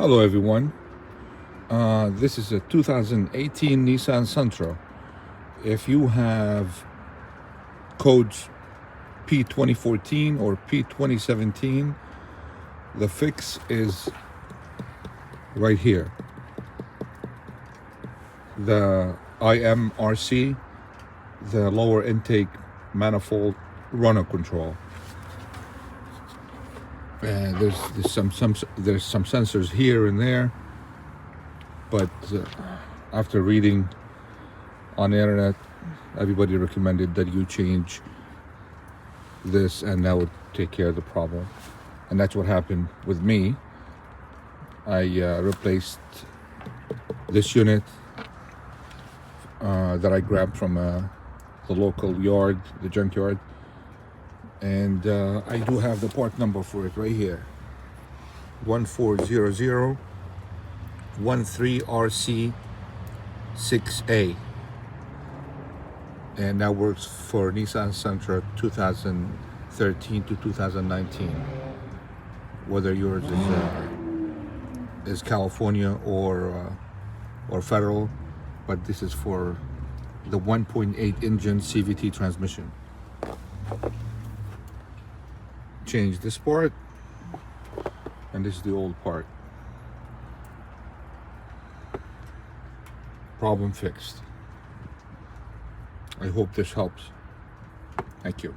Hello everyone, this is a 2018 Nissan Sentra. If you have codes P2014 or P2017, the fix is right here. The IMRC, the lower intake manifold runner control. And there's some sensors here and there, but after reading on the internet, everybody recommended that you change this, and that would take care of the problem. And that's what happened with me. I replaced this unit that I grabbed from the local yard, the junkyard. And I do have the part number for it right here. 140013RC6A. And that works for Nissan Sentra 2013 to 2019. Whether yours is California or federal, but this is for the 1.8 engine CVT transmission. Change this part, and this is the old part. Problem fixed. I hope this helps. Thank you.